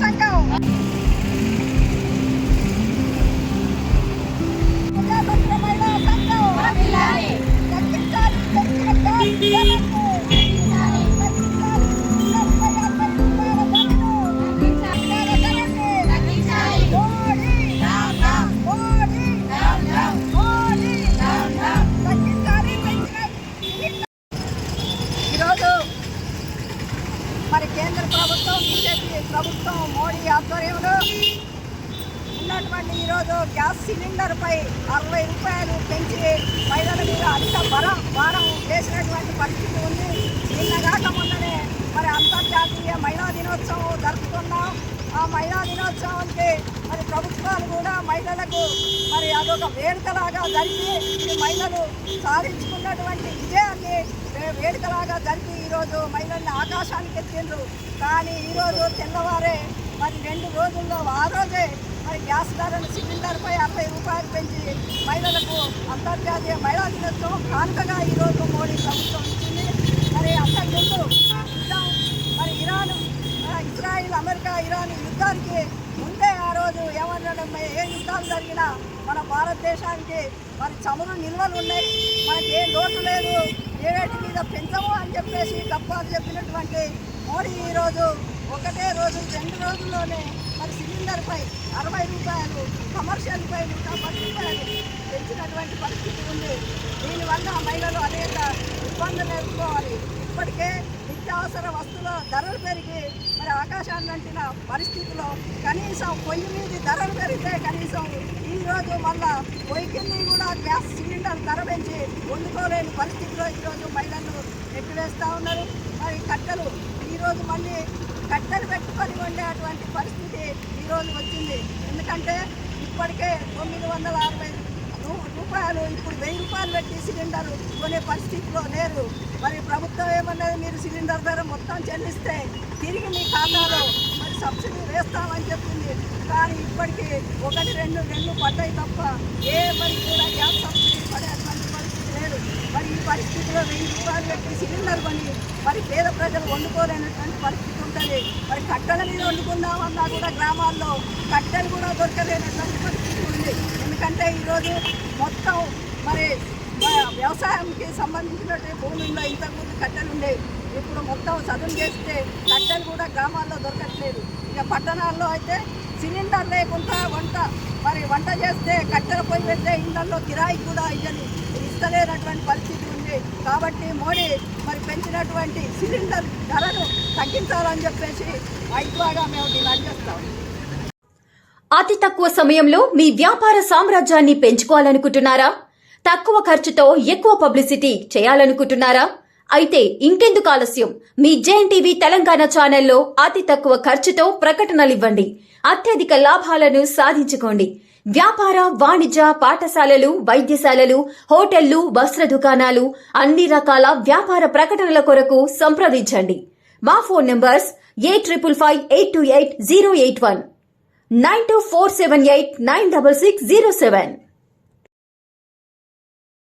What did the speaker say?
సంఘం మరి కేంద్ర ప్రభుత్వం బీజేపీ ప్రభుత్వం మోడీ ఆధ్వర్యంలో ఉన్నటువంటి ఈరోజు గ్యాస్ సిలిండర్పై 60 రూపాయలు పెంచి మహిళల మీద అధిక భారం వేసినటువంటి పరిస్థితి ఉంది. నిన్నగాక మొన్ననే మరి అంతర్జాతీయ మహిళా దినోత్సవం జరుపుకున్నాం. ఆ మహిళా దినోత్సవానికి మరి ప్రభుత్వాలు కూడా మహిళలకు మరి అదొక వేడుకలాగా జరిపి ఈ మహిళలు సాధించుకున్నటువంటి విజయాన్ని వేడుకలాగా జరిపి ఈరోజు మహిళల్ని ఆకాశానికి ఎత్తిండ్రు. కానీ ఈరోజు తెల్లవారే మరి 2 రోజుల్లో ఆ రోజే మరి గ్యాస్ ధరను సిలిండర్పై 60 రూపాయలు పెంచి మహిళలకు అంతర్జాతీయ మహిళా దినోత్సవం కానుకగా ఈరోజు మోడీ ప్రభుత్వం ఇచ్చింది. మరి అంతకుముందు యుద్ధం మరి ఇజ్రాయిల్ అమెరికా ఇరాన్ యుద్ధానికి ముందే ఆ రోజు ఏమనడం ఏ యుద్ధాలు జరిగినా మన భారతదేశానికి మరి చమురు నిల్వలు ఉన్నాయి, మనకి ఏ లోటు లేదు, ఏ వేటి మీద పెంచము అని చెప్పేసి గప్పాలు చెప్పినటువంటి మోడీ ఈరోజు ఒకటే రోజు 2 రోజుల్లోనే మరి సిలిండర్పై 60 రూపాయలు, కమర్షియల్పై 110 రూపాయలు పెంచినటువంటి పరిస్థితి ఉంది. దీనివల్ల మహిళలు అనేక ఇబ్బందులు ఎదుర్కోవాలి. ఇప్పటికే నిత్యావసర వస్తువుల ధరలు పెరిగి మరి ఆకాశాన్ని అంటిన పరిస్థితిలో కనీసం పొయ్యి మీద ధరలు పెరిగితే కనీసం ఈరోజు మళ్ళా పొయ్యి కింద కూడా గ్యాస్ సిలిండర్ ధర పెంచి వండుకోలేని పరిస్థితిలో ఈరోజు మహిళలు ఎట్టివేస్తూ ఉన్నారు. మరి కట్టెలు ఈరోజు మళ్ళీ కట్టెలు పెట్టుకొని వండేటువంటి పరిస్థితి ఈరోజు వచ్చింది. ఎందుకంటే ఇప్పటికే 960 రూపాయలు ఇప్పుడు 1000 రూపాయలు పెట్టి సిలిండర్ కొనే పరిస్థితిలో లేరు. మరి ప్రభుత్వం ఏమన్నది, మీరు సిలిండర్ ధర మొత్తం చెల్లిస్తే తిరిగి మీ ఖాతాలో మరి సబ్సిడీ వేస్తామని చెప్పింది. కానీ ఇప్పటికీ 1-2 పడ్డాయి తప్ప ఏ మరి కూడా గ్యాస్ సబ్సిడీ పడేటువంటి పరిస్థితి లేదు. మరి ఈ పరిస్థితిలో 1000 రూపాయలు పెట్టి సిలిండర్ కొని మరి పేద ప్రజలు వండుకోలేనటువంటి పరిస్థితి ఉంటుంది. మరి కట్టెల మీద వండుకుందామన్నా కూడా గ్రామాల్లో కట్టెలు కూడా దొరకలేనటువంటి పరిస్థితి ఉంది. ఎందుకంటే ఈరోజు మొత్తం మరి వ్యవసాయంకి సంబంధించినటువంటి భూముల్లో ఇంతకుముందు కట్టెలు ఉండేవి. ఇప్పుడు మొత్తం చదువు చేస్తే కట్టెలు కూడా గ్రామాల్లో దొరకట్లేదు. ఇక పట్టణాల్లో అయితే సిలిండర్ లేకుండా వంట చేస్తే కట్టెల పొయ్యి పెడితే ఇళ్లలో కిరాయి కూడా ఇస్తలేనటువంటి పరిస్థితి ఉంది. కాబట్టి మోడీ మరి పెంచినటువంటి సిలిండర్ ధరను తగ్గించాలని చెప్పేసి ఎక్కువగా మేము డిమాండ్ చేస్తాం. అతి తక్కువ సమయంలో మీ వ్యాపార సామ్రాజ్యాన్ని పెంచుకోవాలనుకుంటున్నారా? తక్కువ ఖర్చుతో ఎక్కువ పబ్లిసిటీ చేయాలనుకుంటున్నారా? అయితే ఇంకెందుకు ఆలస్యం? మీ జేఎన్టీవీ తెలంగాణ ఛానల్లో అతి తక్కువ ఖర్చుతో ప్రకటనలివ్వండి. అత్యధిక లాభాలను సాధించుకోండి. వ్యాపార, వాణిజ్య, పాఠశాలలు, వైద్యశాలలు, హోటళ్లు, వస్త్ర దుకాణాలు, అన్ని రకాల వ్యాపార ప్రకటనల కొరకు సంప్రదించండి. మా ఫోన్ నంబర్స్ 8558288081, 9247896607.